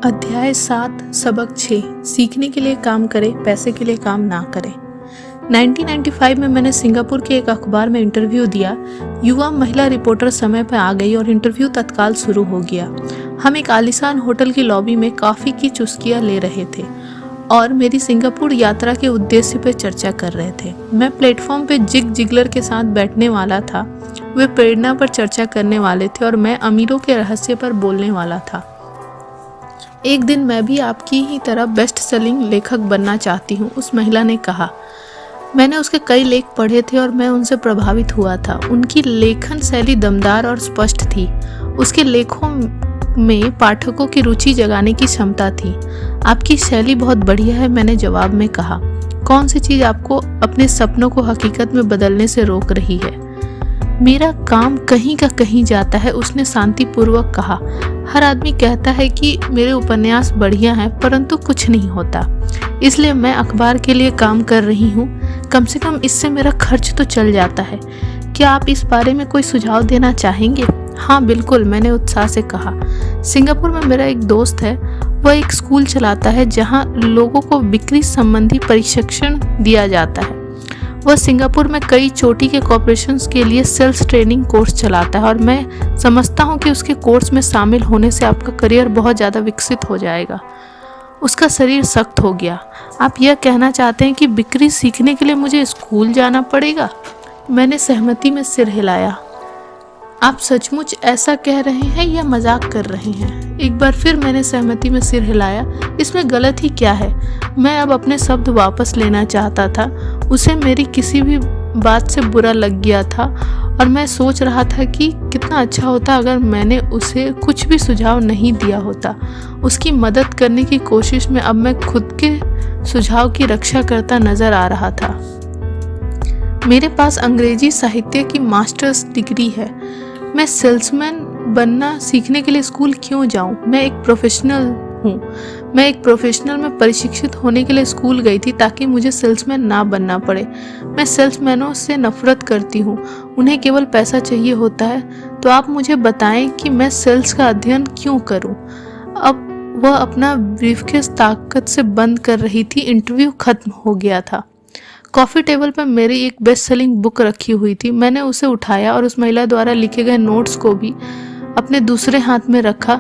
अध्याय 7 सबक 6 सीखने के लिए काम करें, पैसे के लिए काम ना करें। 1995 में मैंने सिंगापुर के एक अखबार में इंटरव्यू दिया। युवा महिला रिपोर्टर समय पर आ गई और इंटरव्यू तत्काल शुरू हो गया। हम एक आलीशान होटल की लॉबी में कॉफ़ी की चुस्कियाँ ले रहे थे और मेरी सिंगापुर यात्रा के उद्देश्य पर चर्चा कर रहे थे। मैं प्लेटफॉर्म पे जिग जिगलर के साथ बैठने वाला था। वे प्रेरणा पर चर्चा करने वाले थे और मैं अमीरों के रहस्य पर बोलने वाला था। एक दिन मैं भी आपकी ही तरह बेस्ट सेलिंग लेखक बनना चाहती हूँ, उस महिला ने कहा। मैंने उसके कई लेख पढ़े थे और मैं उनसे प्रभावित हुआ था। उनकी लेखन शैली दमदार और स्पष्ट थी। उसके लेखों में पाठकों की रुचि जगाने की क्षमता थी। आपकी शैली बहुत बढ़िया है, मैंने जवाब में कहा। कौन सी चीज़ आपको अपने सपनों को हकीकत में बदलने से रोक रही है? मेरा काम कहीं का कहीं जाता है, उसने शांतिपूर्वक कहा। हर आदमी कहता है कि मेरे उपन्यास बढ़िया हैं, परंतु कुछ नहीं होता। इसलिए मैं अखबार के लिए काम कर रही हूँ। कम से कम इससे मेरा खर्च तो चल जाता है। क्या आप इस बारे में कोई सुझाव देना चाहेंगे? हाँ बिल्कुल, मैंने उत्साह से कहा। सिंगापुर में मेरा एक दोस्त है। वह एक स्कूल चलाता है जहाँ लोगों को बिक्री संबंधी प्रशिक्षण दिया जाता है। वह सिंगापुर में कई चोटी के कॉर्पोरेशंस के लिए सेल्स ट्रेनिंग कोर्स चलाता है और मैं समझता हूँ कि उसके कोर्स में शामिल होने से आपका करियर बहुत ज़्यादा विकसित हो जाएगा। उसका शरीर सख्त हो गया। आप यह कहना चाहते हैं कि बिक्री सीखने के लिए मुझे स्कूल जाना पड़ेगा? मैंने सहमति में सिर हिलाया। आप सचमुच ऐसा कह रहे हैं या मजाक कर रहे हैं? एक बार फिर मैंने सहमति में सिर हिलाया। इसमें गलत ही क्या है? मैं अब अपने शब्द वापस लेना चाहता था। उसे मेरी किसी भी बात से बुरा लग गया था और मैं सोच रहा था कि कितना अच्छा होता अगर मैंने उसे कुछ भी सुझाव नहीं दिया होता। उसकी मदद करने की कोशिश में अब मैं खुद के सुझाव की रक्षा करता नजर आ रहा था। मेरे पास अंग्रेजी साहित्य की मास्टर्स डिग्री है। मैं सेल्समैन बनना सीखने के लिए स्कूल क्यों जाऊं? मैं एक प्रोफेशनल हूँ। मैं एक प्रोफेशनल में प्रशिक्षित होने के लिए स्कूल गई थी ताकि मुझे सेल्समैन ना बनना पड़े। मैं सेल्समैनों से नफरत करती हूँ। उन्हें केवल पैसा चाहिए होता है। तो आप मुझे बताएं कि मैं सेल्स का अध्ययन क्यों करूँ? अब वह अपना ब्रीफकेस ताकत से बंद कर रही थी। इंटरव्यू खत्म हो गया था। कॉफ़ी टेबल पर मेरी एक बेस्ट सेलिंग बुक रखी हुई थी। मैंने उसे उठाया और उस महिला द्वारा लिखे गए नोट्स को भी अपने दूसरे हाथ में रखा।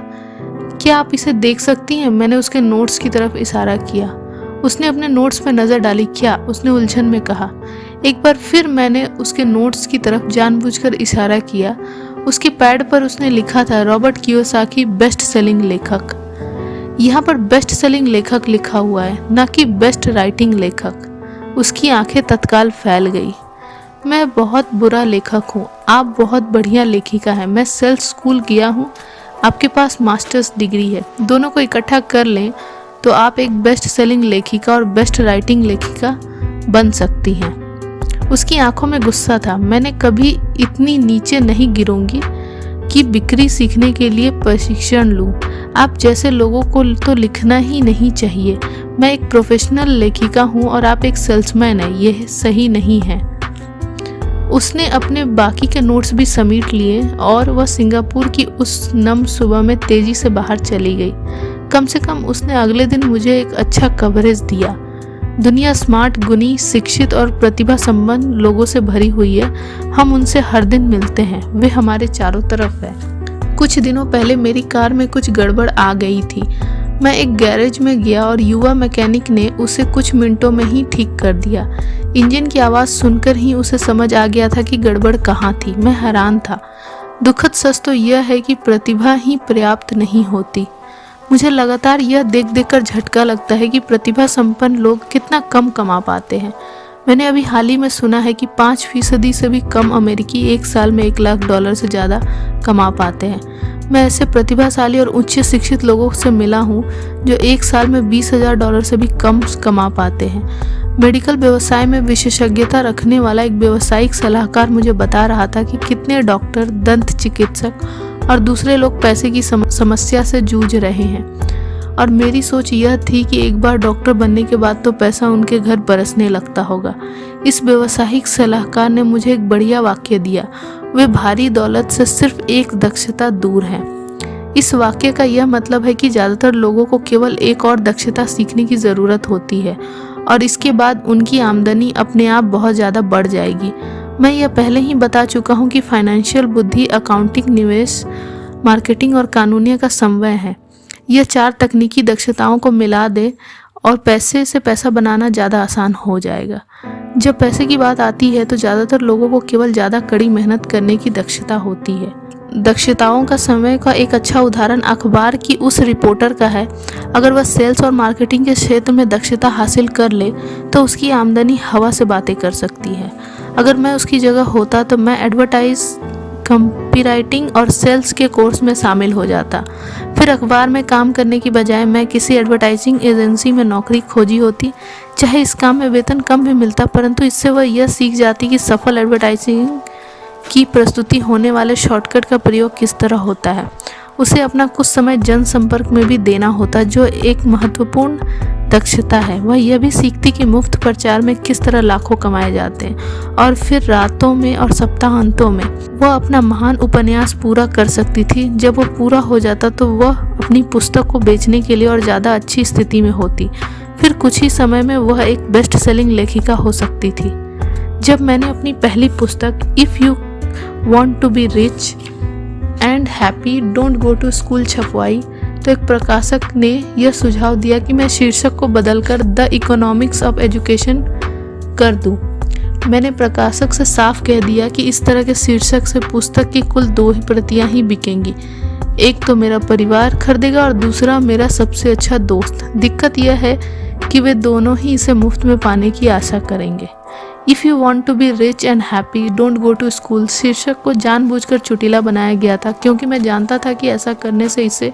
क्या आप इसे देख सकती हैं? मैंने उसके नोट्स की तरफ इशारा किया। उसने अपने नोट्स पर नज़र डाली। क्या? उसने उलझन में कहा। एक बार फिर मैंने उसके नोट्स की तरफ जानबूझकर इशारा किया। उसके पैड पर उसने लिखा था, रॉबर्ट कियोसाकी बेस्ट सेलिंग लेखक। यहाँ पर बेस्ट सेलिंग लेखक लिखा हुआ है, न कि बेस्ट राइटिंग लेखक। उसकी आंखें तत्काल फैल गई। मैं बहुत बुरा लेखक हूँ। आप बहुत बढ़िया लेखिका हैं। मैं सेल्स स्कूल गया हूँ। आपके पास मास्टर्स डिग्री है। दोनों को इकट्ठा कर लें तो आप एक बेस्ट सेलिंग लेखिका और बेस्ट राइटिंग लेखिका बन सकती हैं। उसकी आंखों में गुस्सा था। मैंने कभी इतनी नीचे नहीं गिरूंगी कि बिक्री सीखने के लिए प्रशिक्षण लूं। आप जैसे लोगों को तो लिखना ही नहीं चाहिए। मैं एक प्रोफेशनल लेखिका हूं और आप एक सेल्समैन हैं। यह सही नहीं है। उसने अपने बाकी के नोट्स भी समेट लिए और वह सिंगापुर की उस नम सुबह में तेजी से बाहर चली गई। कम से कम उसने अगले दिन मुझे एक अच्छा कवरेज दिया। दुनिया स्मार्ट, गुणी, शिक्षित और प्रतिभा संपन्न लोगों से भरी हुई है। हम उनसे हर दिन मिलते हैं। वे हमारे चारों तरफ है। कुछ दिनों पहले मेरी कार में कुछ गड़बड़ आ गई थी। मैं एक गैरेज में गया और युवा मैकेनिक ने उसे कुछ मिनटों में ही ठीक कर दिया। इंजन की आवाज़ सुनकर ही उसे समझ आ गया था कि गड़बड़ कहाँ थी। मैं हैरान था। दुखद सच तो यह है कि प्रतिभा ही पर्याप्त नहीं होती। मुझे लगातार यह देख कर झटका लगता है कि प्रतिभा संपन्न लोग कितना कम कमा पाते हैं। मैंने अभी हाल ही में सुना है कि 5% से भी कम अमेरिकी एक साल में $1,00,000 से ज़्यादा कमा पाते हैं। मैं ऐसे प्रतिभाशाली और उच्च शिक्षित लोगों से मिला हूँ जो एक साल में $20,000 से भी कम कमा पाते हैं। मेडिकल व्यवसाय में विशेषज्ञता रखने वाला एक व्यावसायिक सलाहकार मुझे बता रहा था कि कितने डॉक्टर, दंत चिकित्सक और दूसरे लोग पैसे की समस्या से जूझ रहे हैं। और मेरी सोच यह थी कि एक बार डॉक्टर बनने के बाद तो पैसा उनके घर बरसने लगता होगा। इस व्यावसायिक सलाहकार ने मुझे एक बढ़िया वाक्य दिया। वे भारी दौलत से सिर्फ एक दक्षता दूर हैं। इस वाक्य का यह मतलब है कि ज़्यादातर लोगों को केवल एक और दक्षता सीखने की ज़रूरत होती है और इसके बाद उनकी आमदनी अपने आप बहुत ज़्यादा बढ़ जाएगी। मैं यह पहले ही बता चुका हूँ कि फाइनेंशियल बुद्धि, अकाउंटिंग, निवेश, मार्केटिंग और कानूनिया का समन्वय है। यह 4 तकनीकी दक्षताओं को मिला दे और पैसे से पैसा बनाना ज़्यादा आसान हो जाएगा। जब पैसे की बात आती है तो ज़्यादातर लोगों को केवल ज़्यादा कड़ी मेहनत करने की दक्षता होती है। दक्षताओं का समय का एक अच्छा उदाहरण अखबार की उस रिपोर्टर का है। अगर वह सेल्स और मार्केटिंग के क्षेत्र में दक्षता हासिल कर ले तो उसकी आमदनी हवा से बातें कर सकती है। अगर मैं उसकी जगह होता तो मैं एडवर्टाइज, कॉपीराइटिंग और सेल्स के कोर्स में शामिल हो जाता। फिर अखबार में काम करने की बजाय मैं किसी एडवर्टाइजिंग एजेंसी में नौकरी खोजी होती। चाहे इस काम में वेतन कम भी मिलता, परंतु इससे वह यह सीख जाती कि सफल एडवर्टाइजिंग की प्रस्तुति होने वाले शॉर्टकट का प्रयोग किस तरह होता है। उसे अपना कुछ समय जनसंपर्क में भी देना होता, जो एक महत्वपूर्ण दक्षता है। वह यह भी सीखती कि मुफ्त प्रचार में किस तरह लाखों कमाए जाते हैं और फिर रातों में और सप्ताहांतों में वह अपना महान उपन्यास पूरा कर सकती थी। जब वह पूरा हो जाता तो वह अपनी पुस्तक को बेचने के लिए और ज़्यादा अच्छी स्थिति में होती। फिर कुछ ही समय में वह एक बेस्ट सेलिंग लेखिका हो सकती थी। जब मैंने अपनी पहली पुस्तक if you want to be rich and happy don't go to school छपवाई तो एक प्रकाशक ने यह सुझाव दिया कि मैं शीर्षक को बदलकर द इकोनॉमिक्स ऑफ एजुकेशन कर दूं। मैंने प्रकाशक से साफ कह दिया कि इस तरह के शीर्षक से पुस्तक की कुल 2 ही प्रतियां ही बिकेंगी। एक तो मेरा परिवार खरीदेगा और दूसरा मेरा सबसे अच्छा दोस्त। दिक्कत यह है कि वे दोनों ही इसे मुफ्त में पाने की आशा करेंगे। If you want to be rich and happy don't go to school शीर्षक को जानबूझकर चुटीला बनाया गया था, क्योंकि मैं जानता था कि ऐसा करने से इसे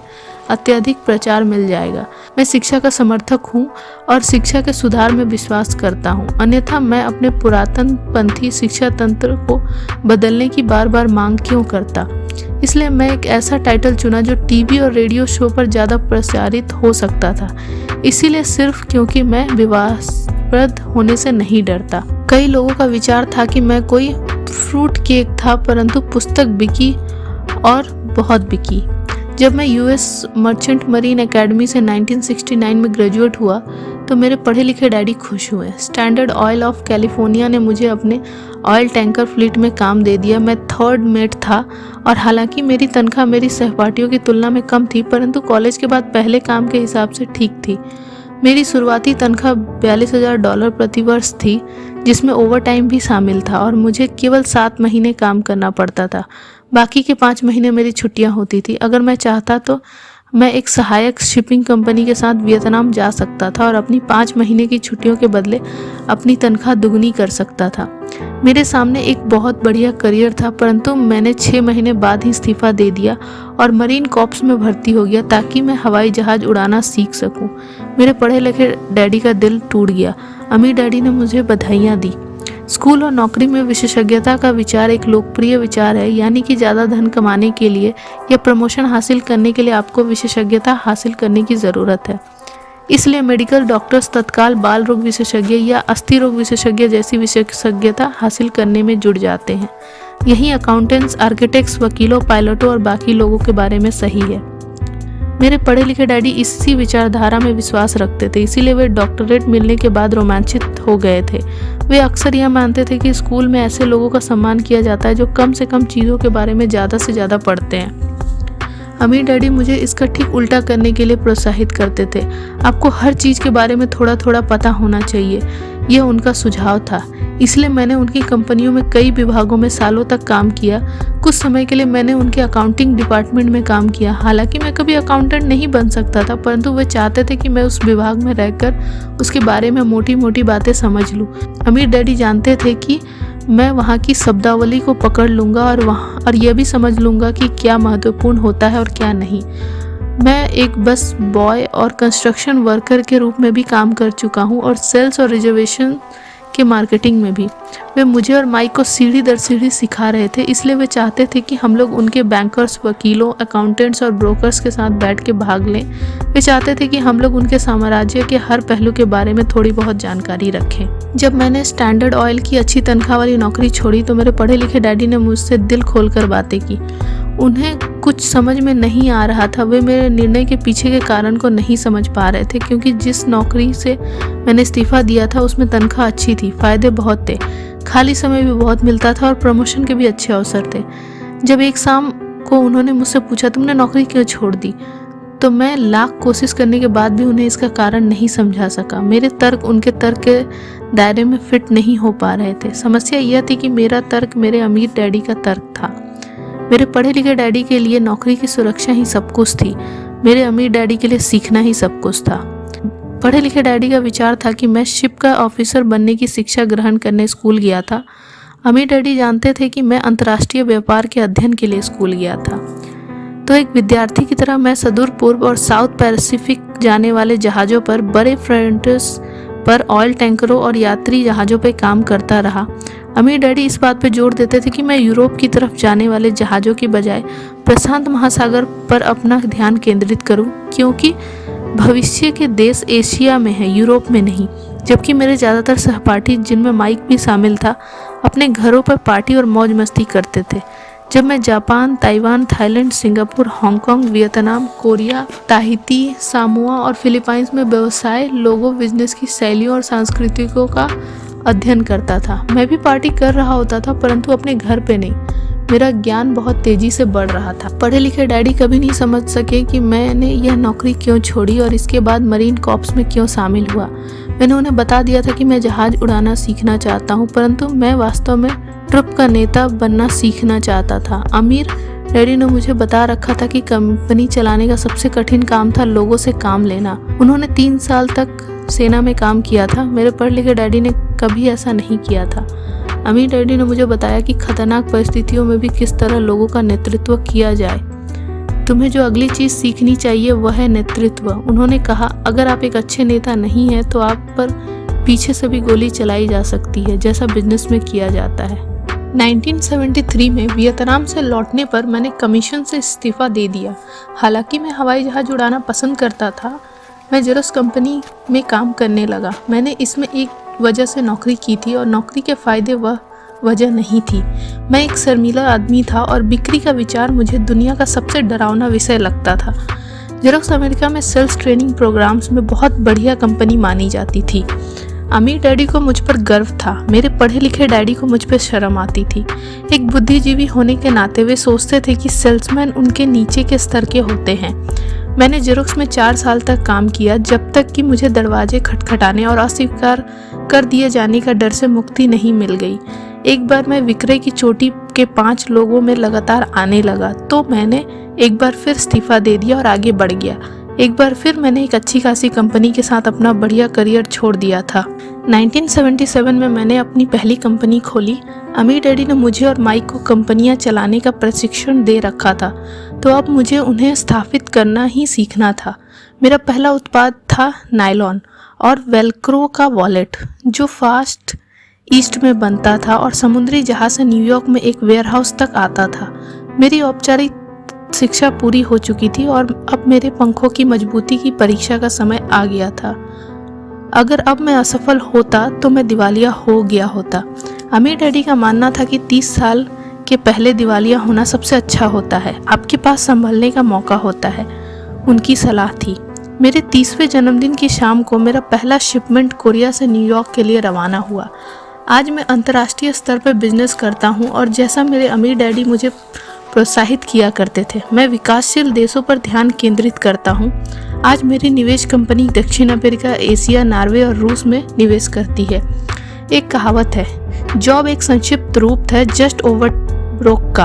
अत्यधिक प्रचार मिल जाएगा। मैं शिक्षा का समर्थक हूँ और शिक्षा के सुधार में विश्वास करता हूँ, अन्यथा मैं अपने पुरातन पंथी शिक्षा तंत्र को बदलने की बार बार मांग क्यों करता। इसलिए मैं एक ऐसा टाइटल चुना जो टीवी और रेडियो शो पर ज़्यादा प्रसारित हो सकता था, इसीलिए सिर्फ क्योंकि मैं विवादास्पद होने से नहीं डरता। कई लोगों का विचार था कि मैं कोई फ्रूट केक था, परंतु पुस्तक बिकी और बहुत बिकी। जब मैं यूएस मर्चेंट मरीन एकेडमी से 1969 में ग्रेजुएट हुआ तो मेरे पढ़े लिखे डैडी खुश हुए। स्टैंडर्ड ऑयल ऑफ कैलिफोर्निया ने मुझे अपने ऑयल टैंकर फ्लीट में काम दे दिया। मैं 3rd मेट था और हालांकि मेरी तनख्वाह मेरी सहपाठियों की तुलना में कम थी, परंतु कॉलेज के बाद पहले काम के हिसाब से ठीक थी। मेरी शुरुआती तनख्वाह $42,000 प्रति वर्ष थी, जिसमें ओवर टाइम भी शामिल था और मुझे केवल 7 महीने काम करना पड़ता था। बाकी के 5 महीने मेरी छुट्टियां होती थी। अगर मैं चाहता तो मैं एक सहायक शिपिंग कंपनी के साथ वियतनाम जा सकता था और अपनी 5 महीने की छुट्टियों के बदले अपनी तनख्वाह दुगनी कर सकता था। मेरे सामने एक बहुत बढ़िया करियर था, परंतु मैंने 6 महीने बाद ही इस्तीफा दे दिया और मरीन कॉर्प्स में भर्ती हो गया ताकि मैं हवाई जहाज़ उड़ाना सीख सकूं। मेरे पढ़े लिखे डैडी का दिल टूट गया। अमीर डैडी ने मुझे बधाइयाँ दी। स्कूल और नौकरी में विशेषज्ञता का विचार एक लोकप्रिय विचार है, यानी कि ज़्यादा धन कमाने के लिए या प्रमोशन हासिल करने के लिए आपको विशेषज्ञता हासिल करने की ज़रूरत है। इसलिए मेडिकल डॉक्टर्स तत्काल बाल रोग विशेषज्ञ या अस्थि रोग विशेषज्ञ जैसी विशेषज्ञता हासिल करने में जुट जाते हैं। यही अकाउंटेंट्स, आर्किटेक्ट्स, वकीलों, पायलटों और बाकी लोगों के बारे में सही है। मेरे पढ़े लिखे डैडी इसी विचारधारा में विश्वास रखते थे, इसीलिए वे डॉक्टरेट मिलने के बाद रोमांचित हो गए थे। वे अक्सर यह मानते थे कि स्कूल में ऐसे लोगों का सम्मान किया जाता है जो कम से कम चीज़ों के बारे में ज़्यादा से ज़्यादा पढ़ते हैं। अमीर डैडी मुझे इसका ठीक उल्टा करने के लिए प्रोत्साहित करते थे। आपको हर चीज़ के बारे में थोड़ा थोड़ा पता होना चाहिए, यह उनका सुझाव था। इसलिए मैंने उनकी कंपनियों में कई विभागों में सालों तक काम किया। कुछ समय के लिए मैंने उनके अकाउंटिंग डिपार्टमेंट में काम किया। हालांकि मैं कभी अकाउंटेंट नहीं बन सकता था, परंतु वे चाहते थे कि मैं उस विभाग में रहकर उसके बारे में मोटी मोटी बातें समझ लूँ। अमीर डैडी जानते थे कि मैं वहाँ की शब्दावली को पकड़ लूँगा और यह भी समझ लूँगा कि क्या महत्वपूर्ण होता है और क्या नहीं। मैं एक बस बॉय और कंस्ट्रक्शन वर्कर के रूप में भी काम कर चुका हूँ और सेल्स और रिजर्वेशन के मार्केटिंग में भी। वे मुझे और माइक को सीढ़ी दर सीढ़ी सिखा रहे थे, इसलिए वे चाहते थे कि हम लोग उनके बैंकर्स, वकीलों, अकाउंटेंट्स और ब्रोकर्स के साथ बैठ के भाग लें। वे चाहते थे कि हम लोग उनके साम्राज्य के हर पहलू के बारे में थोड़ी बहुत जानकारी रखें। जब मैंने स्टैंडर्ड ऑयल की अच्छी तनख्वाह वाली नौकरी छोड़ी तो मेरे पढ़े लिखे डैडी ने मुझसे दिल खोलकर बातें की। उन्हें कुछ समझ में नहीं आ रहा था। वे मेरे निर्णय के पीछे के कारण को नहीं समझ पा रहे थे, क्योंकि जिस नौकरी से मैंने इस्तीफ़ा दिया था उसमें तनख्वाह अच्छी थी, फ़ायदे बहुत थे, खाली समय भी बहुत मिलता था और प्रमोशन के भी अच्छे अवसर थे। जब एक शाम को उन्होंने मुझसे पूछा, तुमने नौकरी क्यों छोड़ दी, तो मैं लाख कोशिश करने के बाद भी उन्हें इसका कारण नहीं समझा सका। मेरे तर्क उनके तर्क के दायरे में फिट नहीं हो पा रहे थे। समस्या यह थी कि मेरा तर्क मेरे अमीर डैडी का तर्क था। मेरे पढ़े लिखे डैडी के लिए नौकरी की सुरक्षा ही सब कुछ थी, मेरे अमीर डैडी के लिए सीखना ही सब कुछ था। पढ़े लिखे डैडी का विचार था कि मैं शिप का ऑफिसर बनने की शिक्षा ग्रहण करने स्कूल गया था। अमीर डैडी जानते थे कि मैं अंतर्राष्ट्रीय व्यापार के अध्ययन के लिए स्कूल गया था। तो एक विद्यार्थी की तरह मैं सुदूर पूर्व और साउथ पैसिफिक जाने वाले जहाज़ों पर, बड़े फ्रंट्स पर, ऑयल टैंकरों और यात्री जहाज़ों पर काम करता रहा। अमीर डैडी इस बात पर जोर देते थे कि मैं यूरोप की तरफ जाने वाले जहाज़ों की बजाय प्रशांत महासागर पर अपना ध्यान केंद्रित करूं, क्योंकि भविष्य के देश एशिया में है, यूरोप में नहीं। जबकि मेरे ज़्यादातर सहपाठी, जिनमें माइक भी शामिल था, अपने घरों पर पार्टी और मौज मस्ती करते थे। जब मैं Japan, Taiwan, Thailand, Singapore, Hong Kong, Vietnam, Korea, Tahiti, Samoa और फिलीपाइंस में व्यवसाय, लोगों, बिजनेस की शैलियों और सांस्कृतिकों का अध्ययन करता था, मैं भी पार्टी कर रहा होता था, परंतु अपने घर पे नहीं। मेरा ज्ञान बहुत तेजी से बढ़ रहा था। पढ़े लिखे डैडी कभी नहीं समझ सके कि मैंने यह नौकरी क्यों छोड़ी और इसके बाद मरीन कॉर्प्स में क्यों शामिल हुआ। मैंने उन्हें बता दिया था कि मैं जहाज उड़ाना सीखना चाहता हूँ, परंतु मैं वास्तव में ट्रुप का नेता बनना सीखना चाहता था। अमीर डैडी ने मुझे बता रखा था कि कंपनी चलाने का सबसे कठिन काम था लोगों से काम लेना। उन्होंने 3 साल तक सेना में काम किया था। मेरे पढ़े लिखे डैडी ने कभी ऐसा नहीं किया था। अमीर डैडी ने मुझे बताया कि खतरनाक परिस्थितियों में भी किस तरह लोगों का नेतृत्व किया जाए। तुम्हें जो अगली चीज़ सीखनी चाहिए वह है नेतृत्व। उन्होंने कहा, अगर आप एक अच्छे नेता नहीं हैं तो आप पर पीछे से भी गोली चलाई जा सकती है, जैसा बिजनेस में किया जाता है। 1973 में वियतनाम से लौटने पर मैंने कमीशन से इस्तीफ़ा दे दिया। हालांकि मैं हवाई जहाज़ उड़ाना पसंद करता था। मैं जेरोक्स कंपनी में काम करने लगा। मैंने इसमें एक वजह से नौकरी की थी और नौकरी के फ़ायदे वह वजह नहीं थी। मैं एक शर्मीला आदमी था और बिक्री का विचार मुझे दुनिया का सबसे डरावना विषय लगता था। जेरोक्स अमेरिका में सेल्स ट्रेनिंग प्रोग्राम्स में बहुत बढ़िया कंपनी मानी जाती थी। अमीर डैडी को मुझ पर गर्व था, मेरे पढ़े लिखे डैडी को मुझ पर शर्म आती थी। एक बुद्धिजीवी होने के नाते वे सोचते थे कि सेल्समैन उनके नीचे के स्तर के होते हैं। मैंने जेरोक्स में 4 साल तक काम किया, जब तक कि मुझे दरवाजे खटखटाने और अस्वीकार कर दिए जाने का डर से मुक्ति नहीं मिल गई। एक बार मैं विक्रय की चोटी के 5 लोगों में लगातार आने लगा, तो मैंने एक बार फिर इस्तीफ़ा दे दिया और आगे बढ़ गया। एक बार फिर मैंने एक अच्छी खासी कंपनी के साथ अपना बढ़िया करियर छोड़ दिया था। 1977 में मैंने अपनी पहली कंपनी खोली। अमीर डैडी ने मुझे और माइक को कंपनियां चलाने का प्रशिक्षण दे रखा था, तो अब मुझे उन्हें स्थापित करना ही सीखना था। मेरा पहला उत्पाद था नायलॉन और वेलक्रो का वॉलेट, जो फास्ट ईस्ट में बनता था और समुद्री जहाज से न्यूयॉर्क में एक वेयरहाउस तक आता था। मेरी औपचारिक शिक्षा पूरी हो चुकी थी और अब मेरे पंखों की मजबूती की परीक्षा का समय आ गया था। अगर अब मैं असफल होता तो मैं दिवालिया हो गया होता। अमीर डैडी का मानना था कि 30 साल के पहले दिवालिया होना सबसे अच्छा होता है, आपके पास संभलने का मौका होता है। उनकी सलाह थी। मेरे 30वें जन्मदिन की शाम को मेरा पहला शिपमेंट कोरिया से न्यूयॉर्क के लिए रवाना हुआ। आज मैं अंतर्राष्ट्रीय स्तर पर बिजनेस करता हूँ और जैसा मेरे अमीर डैडी मुझे प्रोत्साहित किया करते थे, मैं विकासशील देशों पर ध्यान केंद्रित करता हूँ। आज मेरी निवेश कंपनी दक्षिण अमेरिका, एशिया, नॉर्वे और रूस में निवेश करती है। एक कहावत है, जॉब एक संक्षिप्त रूप है जस्ट ओवर ब्रोक का,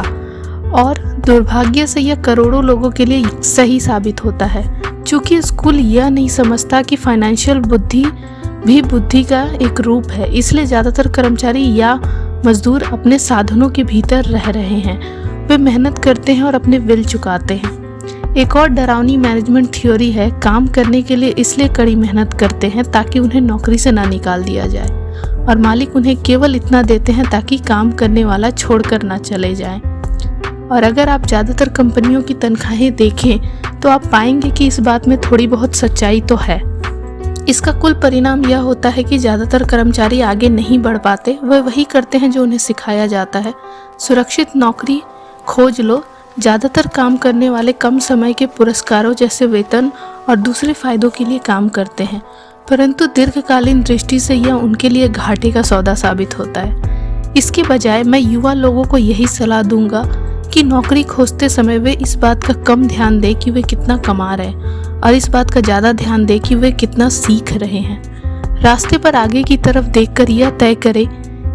और दुर्भाग्य से यह करोड़ों लोगों के लिए सही साबित होता है। चूंकि स्कूल यह नहीं समझता कि फाइनेंशियल बुद्धि भी बुद्धि का एक रूप है, इसलिए ज़्यादातर कर्मचारी या मजदूर अपने साधनों के भीतर रह रहे हैं। वे मेहनत करते हैं और अपने बिल चुकाते हैं। एक और डरावनी मैनेजमेंट थ्योरी है, काम करने के लिए इसलिए कड़ी मेहनत करते हैं ताकि उन्हें नौकरी से ना निकाल दिया जाए, और मालिक उन्हें केवल इतना देते हैं ताकि काम करने वाला छोड़कर ना चले जाए। और अगर आप ज़्यादातर कंपनियों की तनख्वाहें देखें तो आप पाएंगे कि इस बात में थोड़ी बहुत सच्चाई तो है। इसका कुल परिणाम यह होता है कि ज़्यादातर कर्मचारी आगे नहीं बढ़ पाते, वह वही करते हैं जो उन्हें सिखाया जाता है। सुरक्षित नौकरी खोज लो, ज़्यादातर काम करने वाले कम समय के पुरस्कारों जैसे वेतन और दूसरे फायदों के लिए काम करते हैं, परंतु दीर्घकालीन दृष्टि से यह उनके लिए घाटे का सौदा साबित होता है। इसके बजाय मैं युवा लोगों को यही सलाह दूंगा कि नौकरी खोजते समय वे इस बात का कम ध्यान दें कि वे कितना कमा रहे हैं और इस बात का ज़्यादा ध्यान दें कि वे कितना सीख रहे हैं। रास्ते पर आगे की तरफ देखकर यह तय करें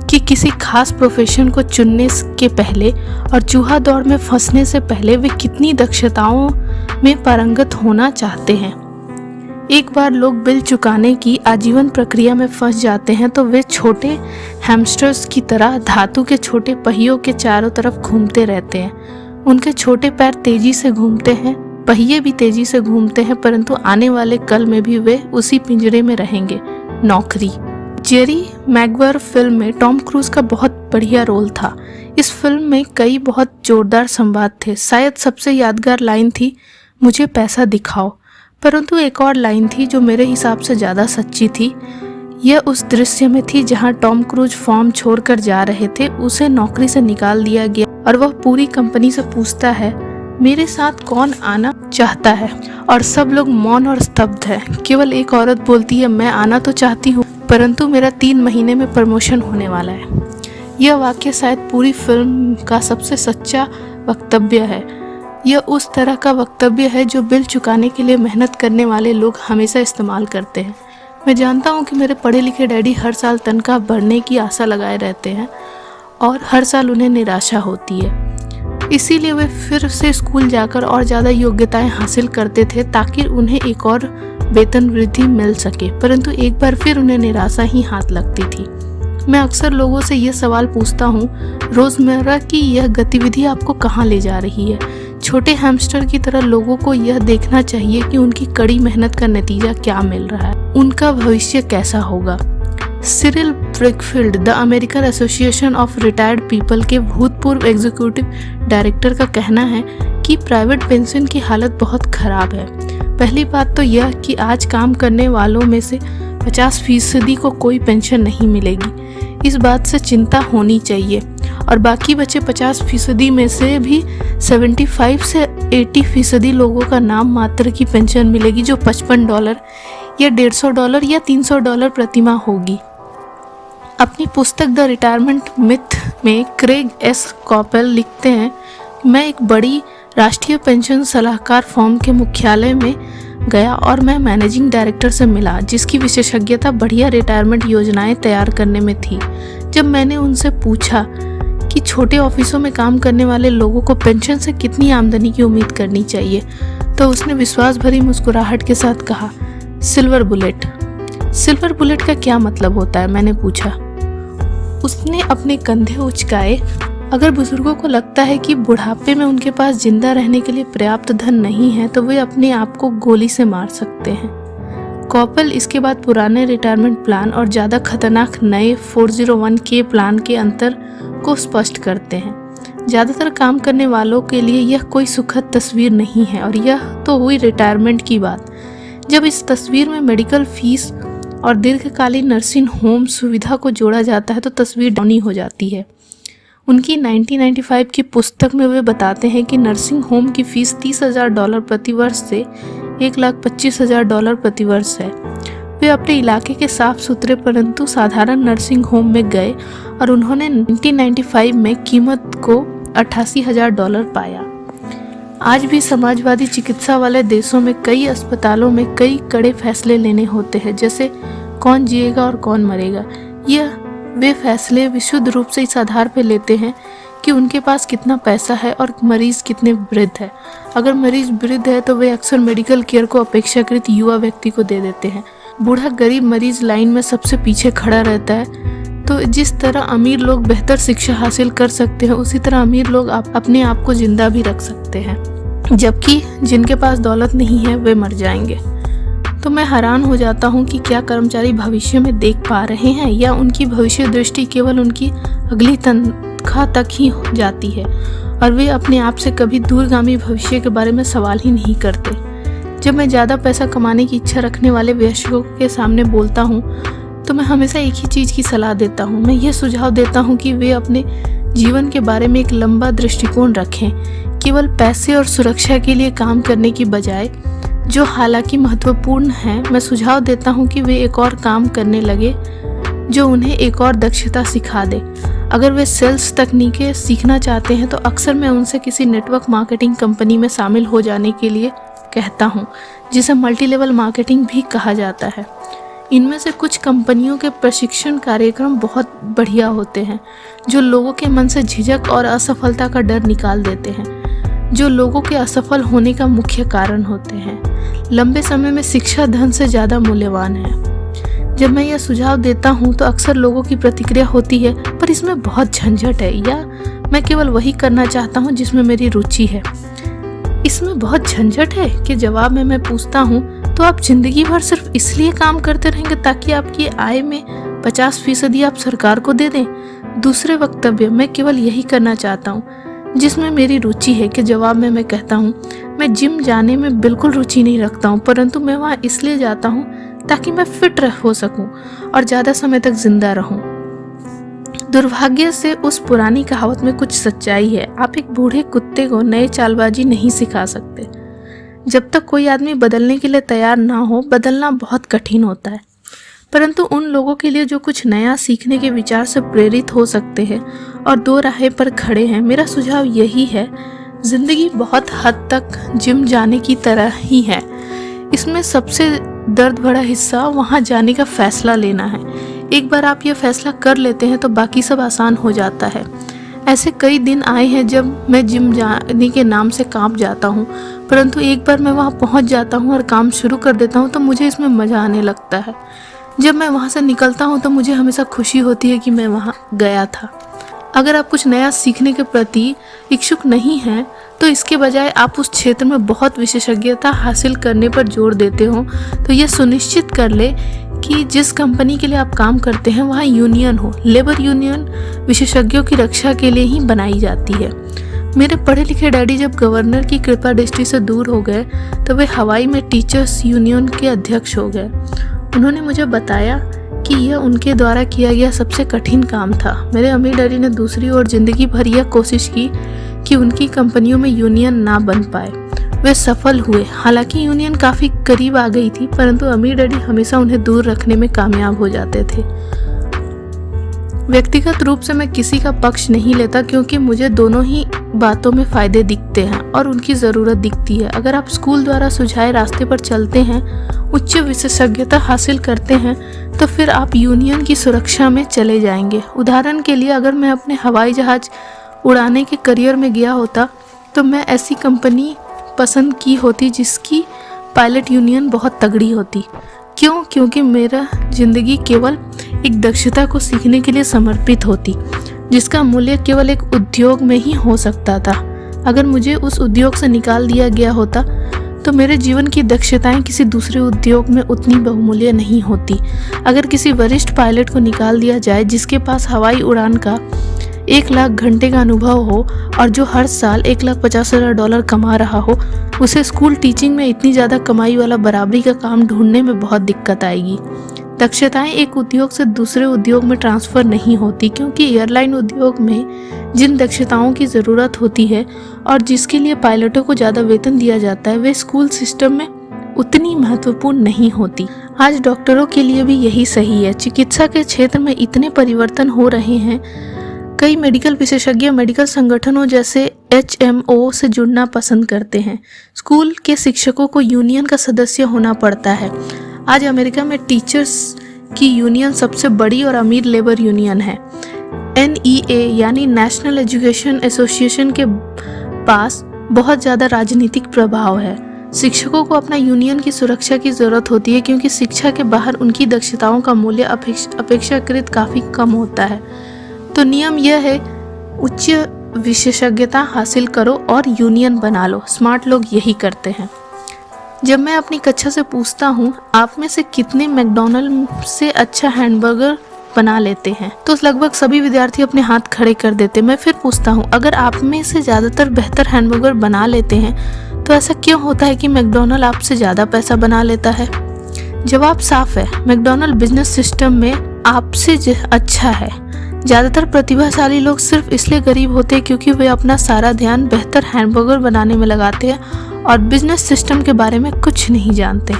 कि किसी खास प्रोफेशन को चुनने के पहले और चूहा दौड़ में फंसने से पहले वे कितनी दक्षताओं में पारंगत होना चाहते हैं। एक बार लोग बिल चुकाने की आजीवन प्रक्रिया में फंस जाते हैं तो वे छोटे हैमस्टर्स की तरह धातु के छोटे पहियों के चारों तरफ घूमते रहते हैं। उनके छोटे पैर तेजी से घूमते हैं, पहिए भी तेजी से घूमते हैं, परंतु आने वाले कल में भी वे उसी पिंजरे में रहेंगे, नौकरी। जेरी मैगवायर फिल्म में टॉम क्रूज का बहुत बढ़िया रोल था। इस फिल्म में कई बहुत जोरदार संवाद थे। शायद सबसे यादगार लाइन थी, मुझे पैसा दिखाओ। परंतु एक और लाइन थी जो मेरे हिसाब से ज़्यादा सच्ची थी। यह उस दृश्य में थी जहां टॉम क्रूज फॉर्म छोड़कर जा रहे थे। उसे नौकरी से निकाल दिया गया और वह पूरी कंपनी से पूछता है, मेरे साथ कौन आना चाहता है? और सब लोग मौन और स्तब्ध है। केवल एक औरत बोलती है, मैं आना तो चाहती हूँ, परंतु मेरा 3 महीने में प्रमोशन होने वाला है। यह वाक्य शायद पूरी फिल्म का सबसे सच्चा वक्तव्य है। यह उस तरह का वक्तव्य है जो बिल चुकाने के लिए मेहनत करने वाले लोग हमेशा इस्तेमाल करते हैं। मैं जानता हूँ कि मेरे पढ़े लिखे डैडी हर साल तनख्वाह बढ़ने की आशा लगाए रहते हैं और हर साल उन्हें निराशा होती है। इसीलिए वे फिर से स्कूल जाकर और ज़्यादा योग्यताएं हासिल करते थे ताकि उन्हें एक और वेतन वृद्धि मिल सके, परंतु एक बार फिर उन्हें निराशा ही हाथ लगती थी। मैं अक्सर लोगों से यह सवाल पूछता हूँ, रोज़मर्रा की यह गतिविधि आपको कहाँ ले जा रही है? छोटे हैमस्टर की तरह लोगों को यह देखना चाहिए कि उनकी कड़ी मेहनत का नतीजा क्या मिल रहा है, उनका भविष्य कैसा होगा। Cyril Brickfield the American Association of Retired People के भूतपूर्व एग्जीक्यूटिव डायरेक्टर का कहना है कि प्राइवेट पेंशन की हालत बहुत खराब है। पहली बात तो यह कि आज काम करने वालों में से 50% को कोई पेंशन नहीं मिलेगी। इस बात से चिंता होनी चाहिए। और बाकी बचे 50% में से भी 75 से 80% लोगों का नाम मात्र की पेंशन मिलेगी, जो $55 या $150 या $300 प्रतिमाह होगी। अपनी पुस्तक द रिटायरमेंट मिथ में क्रेग एस कॉपेल लिखते हैं, मैं एक बड़ी राष्ट्रीय पेंशन सलाहकार फर्म के मुख्यालय में गया और मैं मैनेजिंग डायरेक्टर से मिला, जिसकी विशेषज्ञता बढ़िया रिटायरमेंट योजनाएं तैयार करने में थी। जब मैंने उनसे पूछा कि छोटे ऑफिसों में काम करने वाले लोगों को पेंशन से कितनी आमदनी की उम्मीद करनी चाहिए, तो उसने विश्वास भरी मुस्कुराहट के साथ कहा, सिल्वर बुलेट। सिल्वर बुलेट का क्या मतलब होता है? मैंने पूछा। उसने अपने कंधे उचकाए। अगर बुजुर्गों को लगता है कि बुढ़ापे में उनके पास जिंदा रहने के लिए पर्याप्त धन नहीं है तो वे अपने आप को गोली से मार सकते हैं। कॉपेल इसके बाद पुराने रिटायरमेंट प्लान और ज़्यादा खतरनाक नए 401k प्लान के अंतर को स्पष्ट करते हैं। ज़्यादातर काम करने वालों के लिए यह कोई सुखद तस्वीर नहीं है, और यह तो हुई रिटायरमेंट की बात। जब इस तस्वीर में मेडिकल फीस और दीर्घकालीन नर्सिंग होम सुविधा को जोड़ा जाता है तो तस्वीर डौनी हो जाती है। उनकी 1995 की पुस्तक में वे बताते हैं कि नर्सिंग होम की फीस $30,000 प्रतिवर्ष से $1,25,000 प्रतिवर्ष है। वे अपने इलाके के साफ सुथरे परंतु साधारण नर्सिंग होम में गए और उन्होंने 1995 में कीमत को $88,000 पाया। आज भी समाजवादी चिकित्सा वाले देशों में कई अस्पतालों में कई कड़े फैसले लेने होते हैं, जैसे कौन जिएगा और कौन मरेगा। यह वे फैसले विशुद्ध रूप से इस आधार पर लेते हैं कि उनके पास कितना पैसा है और मरीज कितने वृद्ध है। अगर मरीज वृद्ध है तो वे अक्सर मेडिकल केयर को अपेक्षाकृत युवा व्यक्ति को दे देते हैं। बूढ़ा गरीब मरीज लाइन में सबसे पीछे खड़ा रहता है। तो जिस तरह अमीर लोग बेहतर शिक्षा हासिल कर सकते हैं, उसी तरह अमीर लोग अपने आप को जिंदा भी रख सकते हैं, जबकि जिनके पास दौलत नहीं है वे मर जाएंगे। तो मैं हैरान हो जाता हूँ कि क्या कर्मचारी भविष्य में देख पा रहे हैं, या उनकी भविष्य दृष्टि केवल उनकी अगली तनख्वाह तक ही जाती है और वे अपने आप से कभी दूरगामी भविष्य के बारे में सवाल ही नहीं करते। जब मैं ज़्यादा पैसा कमाने की इच्छा रखने वाले वयस्कों के सामने बोलता हूँ तो मैं हमेशा एक ही चीज़ की सलाह देता हूँ। मैं यह सुझाव देता हूँ कि वे अपने जीवन के बारे में एक लंबा दृष्टिकोण रखें केवल पैसे और सुरक्षा के लिए काम करने की बजाय, जो हालांकि महत्वपूर्ण है, मैं सुझाव देता हूँ कि वे एक और काम करने लगे जो उन्हें एक और दक्षता सिखा दे। अगर वे सेल्स तकनीकें सीखना चाहते हैं तो अक्सर मैं उनसे किसी नेटवर्क मार्केटिंग कंपनी में शामिल हो जाने के लिए कहता हूँ, जिसे मल्टी लेवल मार्केटिंग भी कहा जाता है। इनमें से कुछ कंपनियों के प्रशिक्षण कार्यक्रम बहुत बढ़िया होते हैं, जो लोगों के मन से झिझक और असफलता का डर निकाल देते हैं, जो लोगों के असफल होने का मुख्य कारण होते हैं। लंबे समय में शिक्षा धन से ज़्यादा मूल्यवान है। जब मैं यह सुझाव देता हूँ तो अक्सर लोगों की प्रतिक्रिया होती है, पर इसमें बहुत झंझट है, या मैं केवल वही करना चाहता हूँ जिसमें मेरी रुचि है। इसमें बहुत झंझट है कि जवाब में मैं पूछता हूँ, तो आप जिंदगी भर सिर्फ इसलिए काम करते रहेंगे ताकि आपकी आय में 50% आप सरकार को दे दें? दूसरे वक्तव्य, मैं केवल यही करना चाहता हूँ जिसमें मेरी रुचि है। कि जवाब में मैं कहता हूँ, मैं जिम जाने में बिल्कुल रुचि नहीं रखता हूँ, परंतु मैं वहाँ इसलिए जाता हूँ ताकि मैं फिट हो सकूं और ज़्यादा समय तक जिंदा रहूं। दुर्भाग्य से उस पुरानी कहावत में कुछ सच्चाई है। आप एक बूढ़े कुत्ते को नए चालबाजी नहीं सिखा सकते। जब तक कोई आदमी बदलने के लिए तैयार ना हो, बदलना बहुत कठिन होता है। परंतु उन लोगों के लिए जो कुछ नया सीखने के विचार से प्रेरित हो सकते हैं और दो राहें पर खड़े हैं, मेरा सुझाव यही है, जिंदगी बहुत हद तक जिम जाने की तरह ही है। इसमें सबसे दर्द भरा हिस्सा वहाँ जाने का फैसला लेना है। एक बार आप यह फैसला कर लेते हैं तो बाकी सब आसान हो जाता है। ऐसे कई दिन आए हैं जब मैं जिम जाने के नाम से कांप जाता हूँ, परंतु एक बार मैं वहाँ पहुँच जाता हूँ और काम शुरू कर देता हूँ तो मुझे इसमें मज़ा आने लगता है। जब मैं वहाँ से निकलता हूँ तो मुझे हमेशा खुशी होती है कि मैं वहाँ गया था। अगर आप कुछ नया सीखने के प्रति इच्छुक नहीं हैं तो इसके बजाय आप उस क्षेत्र में बहुत विशेषज्ञता हासिल करने पर जोर देते हो, तो यह सुनिश्चित कर ले कि जिस कंपनी के लिए आप काम करते हैं वहाँ यूनियन हो। लेबर यूनियन विशेषज्ञों की रक्षा के लिए ही बनाई जाती है। मेरे पढ़े लिखे डैडी जब गवर्नर की कृपा दृष्टि से दूर हो गए तो वे हवाई में टीचर्स यूनियन के अध्यक्ष हो गए। उन्होंने मुझे बताया कि यह उनके द्वारा किया गया सबसे कठिन काम था। मेरे अमीर डैडी ने दूसरी ओर जिंदगी भर यह कोशिश की कि उनकी कंपनियों में यूनियन ना बन पाए। वे सफल हुए। हालांकि यूनियन काफ़ी करीब आ गई थी, परंतु अमीर डैडी हमेशा उन्हें दूर रखने में कामयाब हो जाते थे। व्यक्तिगत रूप से मैं किसी का पक्ष नहीं लेता, क्योंकि मुझे दोनों ही बातों में फ़ायदे दिखते हैं और उनकी ज़रूरत दिखती है। अगर आप स्कूल द्वारा सुझाए रास्ते पर चलते हैं, उच्च विशेषज्ञता हासिल करते हैं, तो फिर आप यूनियन की सुरक्षा में चले जाएंगे। उदाहरण के लिए, अगर मैं अपने हवाई जहाज़ उड़ाने के करियर में गया होता तो मैं ऐसी कंपनी पसंद की होती जिसकी पायलट यूनियन बहुत तगड़ी होती। क्यों? क्योंकि मेरा जिंदगी केवल एक दक्षता को सीखने के लिए समर्पित होती, जिसका मूल्य केवल एक उद्योग में ही हो सकता था। अगर मुझे उस उद्योग से निकाल दिया गया होता तो मेरे जीवन की दक्षताएं किसी दूसरे उद्योग में उतनी बहुमूल्य नहीं होती। अगर किसी वरिष्ठ पायलट को निकाल दिया जाए जिसके पास हवाई उड़ान का 1 लाख घंटे का अनुभव हो और जो हर साल $1,50,000 कमा रहा हो, उसे स्कूल टीचिंग में इतनी ज़्यादा कमाई वाला बराबरी का काम ढूंढने में बहुत दिक्कत आएगी। दक्षताएं एक उद्योग से दूसरे उद्योग में ट्रांसफ़र नहीं होती, क्योंकि एयरलाइन उद्योग में जिन दक्षताओं की ज़रूरत होती है और जिसके लिए पायलटों को ज़्यादा वेतन दिया जाता है, वे स्कूल सिस्टम में उतनी महत्वपूर्ण नहीं होती। आज डॉक्टरों के लिए भी यही सही है। चिकित्सा के क्षेत्र में इतने परिवर्तन हो रहे हैं, कई मेडिकल विशेषज्ञ मेडिकल संगठनों जैसे HMO से जुड़ना पसंद करते हैं। स्कूल के शिक्षकों को यूनियन का सदस्य होना पड़ता है। आज अमेरिका में टीचर्स की यूनियन सबसे बड़ी और अमीर लेबर यूनियन है। NEA यानी नेशनल एजुकेशन एसोसिएशन के पास बहुत ज़्यादा राजनीतिक प्रभाव है। शिक्षकों को अपना यूनियन की सुरक्षा की ज़रूरत होती है, क्योंकि शिक्षा के बाहर उनकी दक्षताओं का मूल्य अपेक्षाकृत काफ़ी कम होता है। तो नियम यह है, उच्च विशेषज्ञता हासिल करो और यूनियन बना लो। स्मार्ट लोग यही करते हैं। जब मैं अपनी कक्षा से पूछता हूँ, आप में से कितने मैकडॉनल्ड से अच्छा हैमबर्गर बना लेते हैं, तो लगभग सभी विद्यार्थी अपने हाथ खड़े कर देते। मैं फिर पूछता हूँ, अगर आप में से ज़्यादातर बेहतर हैमबर्गर बना लेते हैं, तो ऐसा क्यों होता है कि मैकडॉनल्ड आपसे ज़्यादा पैसा बना लेता है? जवाब साफ है, मैकडॉनल्ड बिजनेस सिस्टम में आपसे अच्छा है। ज़्यादातर प्रतिभाशाली लोग सिर्फ इसलिए गरीब होते हैं क्योंकि वे अपना सारा ध्यान बेहतर हैमबर्गर बनाने में लगाते हैं और बिजनेस सिस्टम के बारे में कुछ नहीं जानते।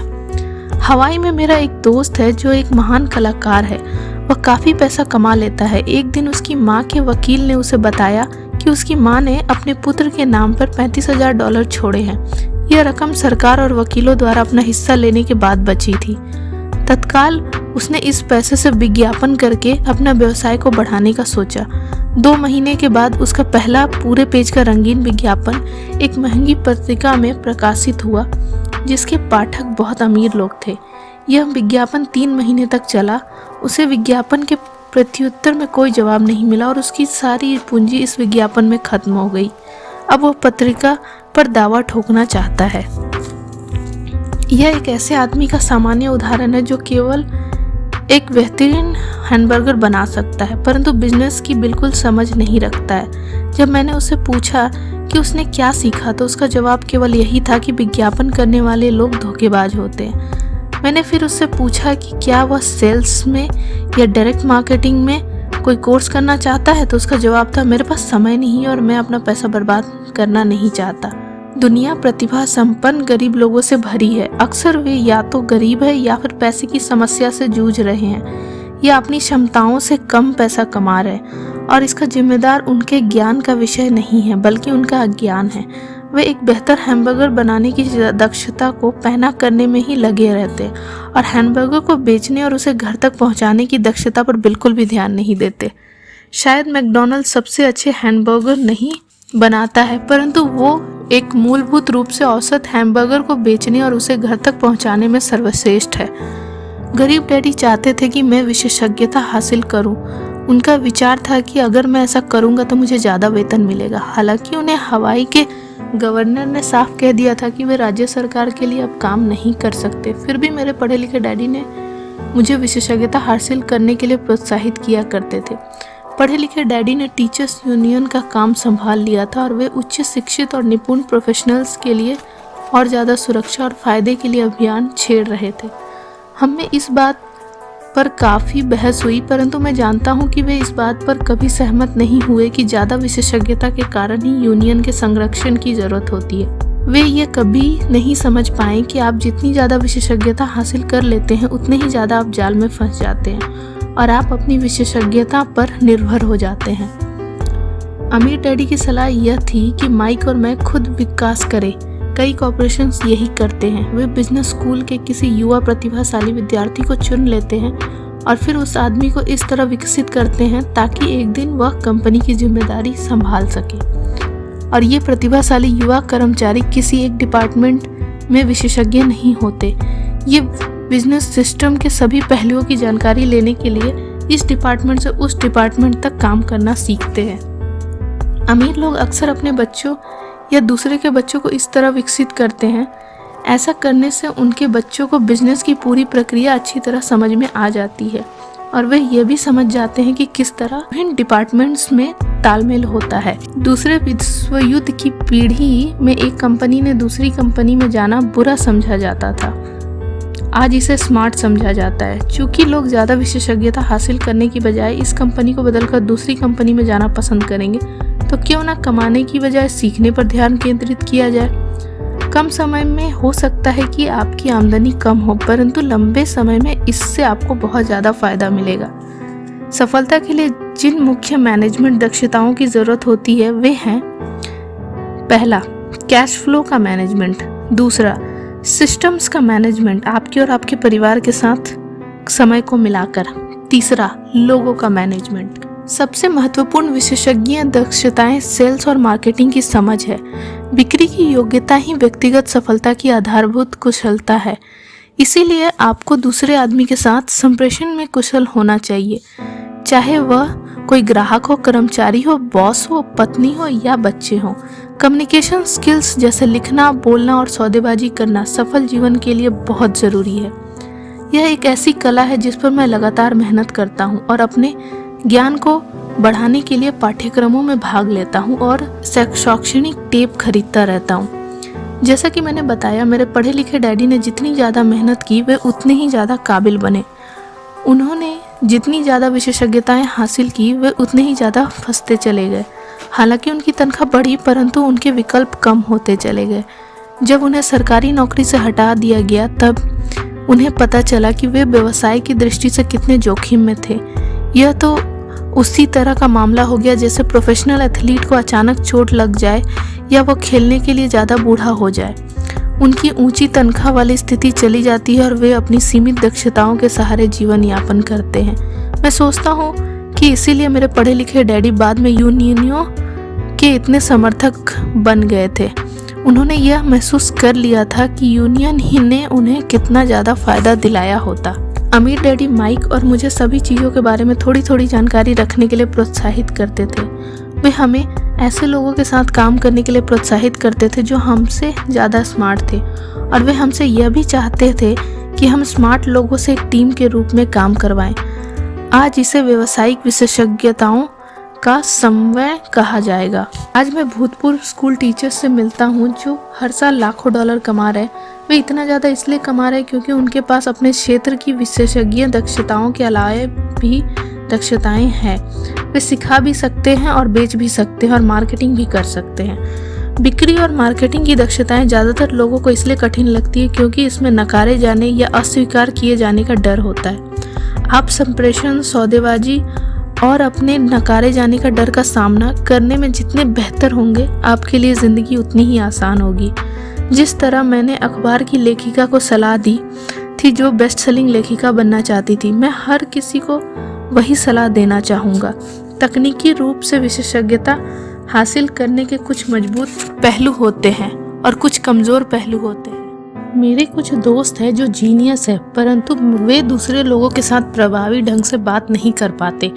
हवाई में मेरा एक दोस्त है जो एक महान कलाकार है। वह काफ़ी पैसा कमा लेता है। एक दिन उसकी माँ के वकील ने उसे बताया कि उसकी माँ ने अपने पुत्र के नाम पर $35,000 छोड़े हैं। यह रकम सरकार और वकीलों द्वारा अपना हिस्सा लेने के बाद बची थी। तत्काल उसने इस पैसे से विज्ञापन करके अपना व्यवसाय को बढ़ाने का सोचा। 2 महीने के बाद उसका पहला पूरे पेज का रंगीन विज्ञापन एक महंगी पत्रिका में प्रकाशित हुआ जिसके पाठक बहुत अमीर लोग थे। यह विज्ञापन 3 महीने तक चला। उसे विज्ञापन के प्रत्युत्तर में कोई जवाब नहीं मिला और उसकी सारी पूंजी इस विज्ञापन में खत्म हो गई। अब वह पत्रिका पर दावा ठोकना चाहता है। यह एक ऐसे आदमी का सामान्य उदाहरण है जो केवल एक बेहतरीन हैमबर्गर बना सकता है परंतु बिजनेस की बिल्कुल समझ नहीं रखता है। जब मैंने उससे पूछा कि उसने क्या सीखा तो उसका जवाब केवल यही था कि विज्ञापन करने वाले लोग धोखेबाज होते हैं। मैंने फिर उससे पूछा कि क्या वह सेल्स में या डायरेक्ट मार्केटिंग में कोई कोर्स करना चाहता है तो उसका जवाब था, मेरे पास समय नहीं और मैं अपना पैसा बर्बाद करना नहीं चाहता। दुनिया प्रतिभा संपन्न गरीब लोगों से भरी है। अक्सर वे या तो गरीब है या फिर पैसे की समस्या से जूझ रहे हैं या अपनी क्षमताओं से कम पैसा कमा रहे हैं और इसका जिम्मेदार उनके ज्ञान का विषय नहीं है बल्कि उनका अज्ञान है। वे एक बेहतर हैमबर्गर बनाने की दक्षता को पैना करने में ही लगे रहते और हैमबर्गर को बेचने और उसे घर तक पहुंचाने की दक्षता पर बिल्कुल भी ध्यान नहीं देते। शायद मैकडॉनल्ड सबसे अच्छे हैमबर्गर नहीं बनाता है परंतु वो एक मूलभूत रूप से औसत हैमबर्गर को बेचने और उसे घर तक पहुंचाने में सर्वश्रेष्ठ है। गरीब डैडी चाहते थे कि मैं विशेषज्ञता हासिल करूं। उनका विचार था कि अगर मैं ऐसा करूंगा तो मुझे ज़्यादा वेतन मिलेगा। हालांकि उन्हें हवाई के गवर्नर ने साफ कह दिया था कि वे राज्य सरकार के लिए अब काम नहीं कर सकते। फिर भी मेरे पढ़े लिखे डैडी ने मुझे विशेषज्ञता हासिल करने के लिए प्रोत्साहित किया करते थे। पढ़े लिखे डैडी ने टीचर्स यूनियन का काम संभाल लिया था और वे उच्च शिक्षित और निपुण प्रोफेशनल्स के लिए और ज़्यादा सुरक्षा और फायदे के लिए अभियान छेड़ रहे थे। हमें इस बात पर काफ़ी बहस हुई परंतु मैं जानता हूँ कि वे इस बात पर कभी सहमत नहीं हुए कि ज़्यादा विशेषज्ञता के कारण ही यूनियन के संरक्षण की ज़रूरत होती है। वे ये कभी नहीं समझ पाए कि आप जितनी ज़्यादा विशेषज्ञता हासिल कर लेते हैं उतने ही ज़्यादा आप जाल में फंस जाते हैं और आप अपनी विशेषज्ञता पर निर्भर हो जाते हैं। अमीर डैडी की सलाह यह थी कि माइक और मैं खुद विकास करें। कई कॉर्पोरेशंस यही करते हैं। वे बिजनेस स्कूल के किसी युवा प्रतिभाशाली विद्यार्थी को चुन लेते हैं और फिर उस आदमी को इस तरह विकसित करते हैं ताकि एक दिन वह कंपनी की जिम्मेदारी संभाल सके। और ये प्रतिभाशाली युवा कर्मचारी किसी एक डिपार्टमेंट में विशेषज्ञ नहीं होते। ये बिजनेस सिस्टम के सभी पहलुओं की जानकारी लेने के लिए इस डिपार्टमेंट से उस डिपार्टमेंट तक काम करना सीखते हैं। अमीर लोग अक्सर अपने बच्चों या दूसरे के बच्चों को इस तरह विकसित करते हैं। ऐसा करने से उनके बच्चों को बिजनेस की पूरी प्रक्रिया अच्छी तरह समझ में आ जाती है और वे ये भी समझ जाते हैं कि किस तरह विभिन्न डिपार्टमेंट्स में तालमेल होता है। दूसरे विश्व युद्ध की पीढ़ी में एक कंपनी ने दूसरी कंपनी में जाना बुरा समझा जाता था। आज इसे स्मार्ट समझा जाता है। चूंकि लोग ज़्यादा विशेषज्ञता हासिल करने की बजाय इस कंपनी को बदलकर दूसरी कंपनी में जाना पसंद करेंगे तो क्यों ना कमाने की बजाय सीखने पर ध्यान केंद्रित किया जाए। कम समय में हो सकता है कि आपकी आमदनी कम हो परंतु लंबे समय में इससे आपको बहुत ज़्यादा फायदा मिलेगा। सफलता के लिए जिन मुख्य मैनेजमेंट दक्षताओं की ज़रूरत होती है वे हैं: पहला, कैश फ्लो का मैनेजमेंट। दूसरा, सिस्टम्स का मैनेजमेंट, आपके और आपके परिवार के साथ समय को मिलाकर। तीसरा, लोगों का मैनेजमेंट। सबसे महत्वपूर्ण विशेषज्ञ दक्षताएं सेल्स और मार्केटिंग की समझ है। बिक्री की योग्यता ही व्यक्तिगत सफलता की आधारभूत कुशलता है। इसीलिए आपको दूसरे आदमी के साथ संप्रेषण में कुशल होना चाहिए, चाहे वह कोई ग्राहक हो, कर्मचारी हो, बॉस हो, पत्नी हो या बच्चे हों। कम्युनिकेशन स्किल्स जैसे लिखना, बोलना और सौदेबाजी करना सफल जीवन के लिए बहुत ज़रूरी है। यह एक ऐसी कला है जिस पर मैं लगातार मेहनत करता हूँ और अपने ज्ञान को बढ़ाने के लिए पाठ्यक्रमों में भाग लेता हूँ और शैक्षणिक टेप खरीदता रहता हूँ। जैसा कि मैंने बताया, मेरे पढ़े लिखे डैडी ने जितनी ज़्यादा मेहनत की वे उतने ही ज़्यादा काबिल बने। उन्होंने जितनी ज़्यादा विशेषज्ञताएं हासिल की वे उतने ही ज़्यादा फंसते चले गए। हालांकि उनकी तनख्वाह बढ़ी परंतु उनके विकल्प कम होते चले गए। जब उन्हें सरकारी नौकरी से हटा दिया गया तब उन्हें पता चला कि वे व्यवसाय की दृष्टि से कितने जोखिम में थे। यह तो उसी तरह का मामला हो गया जैसे प्रोफेशनल एथलीट को अचानक चोट लग जाए या वो खेलने के लिए ज़्यादा बूढ़ा हो जाए। उनकी ऊंची तनख्वाह वाली स्थिति चली जाती है और वे अपनी सीमित दक्षताओं के सहारे जीवन यापन करते हैं। मैं सोचता हूँ कि इसीलिए मेरे पढ़े लिखे डैडी बाद में यूनियनों के इतने समर्थक बन गए थे। उन्होंने यह महसूस कर लिया था कि यूनियन ही ने उन्हें कितना ज़्यादा फ़ायदा दिलाया होता। अमीर डैडी माइक और मुझे सभी चीज़ों के बारे में थोड़ी थोड़ी जानकारी रखने के लिए प्रोत्साहित करते थे। वे हमें ऐसे लोगों के साथ काम करने के लिए प्रोत्साहित करते थे जो हमसे ज़्यादा स्मार्ट थे, और वे हमसे यह भी चाहते थे कि हम स्मार्ट लोगों से एक टीम के रूप में काम करवाएं। आज इसे व्यावसायिक विशेषज्ञताओं का समन्वय कहा जाएगा। आज मैं भूतपूर्व स्कूल टीचर्स से मिलता हूँ जो हर साल लाखों डॉलर कमा रहे हैं। वे इतना ज़्यादा इसलिए कमा रहे हैं क्योंकि उनके पास अपने क्षेत्र की विशेषज्ञ दक्षताओं के अलावा भी दक्षताएं हैं। वे सिखा भी सकते हैं और बेच भी सकते हैं और मार्केटिंग भी कर सकते हैं। बिक्री और मार्केटिंग की दक्षताएं ज़्यादातर लोगों को इसलिए कठिन लगती है क्योंकि इसमें नकारे जाने या अस्वीकार किए जाने का डर होता है। आप संप्रेषण, सौदेबाजी और अपने नकारे जाने का डर का सामना करने में जितने बेहतर होंगे, आपके लिए ज़िंदगी उतनी ही आसान होगी। जिस तरह मैंने अखबार की लेखिका को सलाह दी थी जो बेस्ट सेलिंग लेखिका बनना चाहती थी, मैं हर किसी को वही सलाह देना चाहूँगा। तकनीकी रूप से विशेषज्ञता हासिल करने के कुछ मजबूत पहलू होते हैं और कुछ कमज़ोर पहलू होते हैं। मेरे कुछ दोस्त हैं जो जीनियस है परंतु वे दूसरे लोगों के साथ प्रभावी ढंग से बात नहीं कर पाते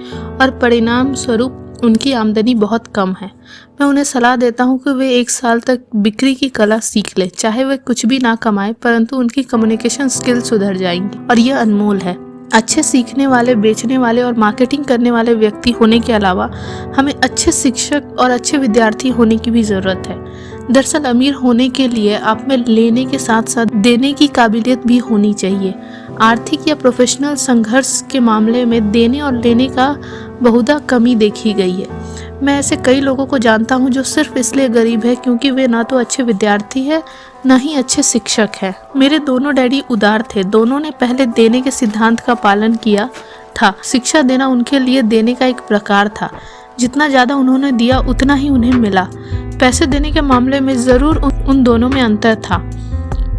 और परिणाम स्वरूप उनकी आमदनी बहुत कम है। मैं उन्हें सलाह देता हूँ कि वे 1 साल तक बिक्री की कला सीख ले, चाहे वे कुछ भी ना कमाए परंतु उनकी कम्युनिकेशन स्किल सुधर जाएंगी और यह अनमोल है। अच्छे सीखने वाले, बेचने वाले और मार्केटिंग करने वाले व्यक्ति होने के अलावा हमें अच्छे शिक्षक और अच्छे विद्यार्थी होने की भी ज़रूरत है। दरअसल अमीर होने के लिए आप में लेने के साथ साथ देने की काबिलियत भी होनी चाहिए। आर्थिक या प्रोफेशनल संघर्ष के मामले में देने और लेने का बहुधा कमी देखी गई है। मैं ऐसे कई लोगों को जानता हूं जो सिर्फ इसलिए गरीब है क्योंकि वे ना तो अच्छे विद्यार्थी है न ही अच्छे शिक्षक हैं। मेरे दोनों डैडी उदार थे। दोनों ने पहले देने के सिद्धांत का पालन किया था। शिक्षा देना उनके लिए देने का एक प्रकार था। जितना ज़्यादा उन्होंने दिया उतना ही उन्हें मिला। पैसे देने के मामले में ज़रूर उन दोनों में अंतर था।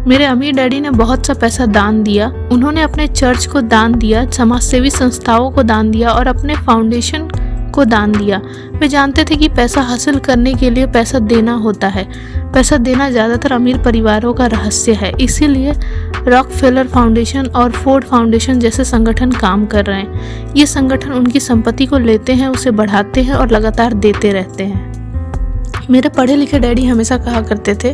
मेरे अमीर डैडी ने बहुत सा पैसा दान दिया। उन्होंने अपने चर्च को दान दिया, समाजसेवी संस्थाओं को दान दिया और अपने फाउंडेशन को दान दिया। वे जानते थे कि पैसा हासिल करने के लिए पैसा देना होता है। पैसा देना ज़्यादातर अमीर परिवारों का रहस्य है। इसीलिए रॉकफेलर फाउंडेशन और फोर्ड फाउंडेशन जैसे संगठन काम कर रहे हैं। ये संगठन उनकी संपत्ति को लेते हैं, उसे बढ़ाते हैं और लगातार देते रहते हैं। मेरे पढ़े लिखे डैडी हमेशा कहा करते थे,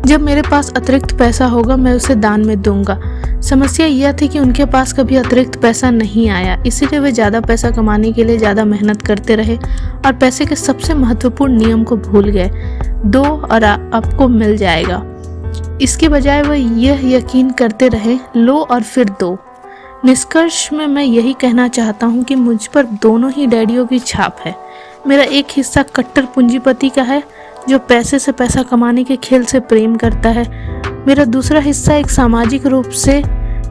जब मेरे पास अतिरिक्त पैसा होगा मैं उसे दान में दूंगा। समस्या यह थी कि उनके पास कभी अतिरिक्त पैसा नहीं आया, इसीलिए वे ज़्यादा पैसा कमाने के लिए ज़्यादा मेहनत करते रहे और पैसे के सबसे महत्वपूर्ण नियम को भूल गए, दो और आपको मिल जाएगा। इसके बजाय वह यह यकीन करते रहे, लो और फिर दो। निष्कर्ष में मैं यही कहना चाहता हूँ कि मुझ पर दोनों ही डैडियों की छाप है। मेरा एक हिस्सा कट्टर पूंजीपति का है जो पैसे से पैसा कमाने के खेल से प्रेम करता है। मेरा दूसरा हिस्सा एक सामाजिक रूप से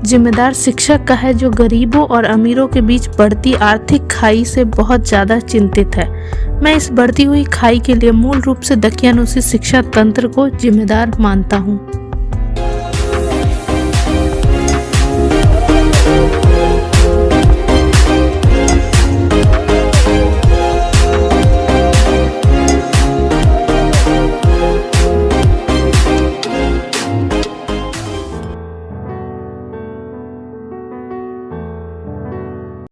जिम्मेदार शिक्षक का है जो गरीबों और अमीरों के बीच बढ़ती आर्थिक खाई से बहुत ज़्यादा चिंतित है। मैं इस बढ़ती हुई खाई के लिए मूल रूप से दकियानुसी शिक्षा तंत्र को जिम्मेदार मानता हूँ।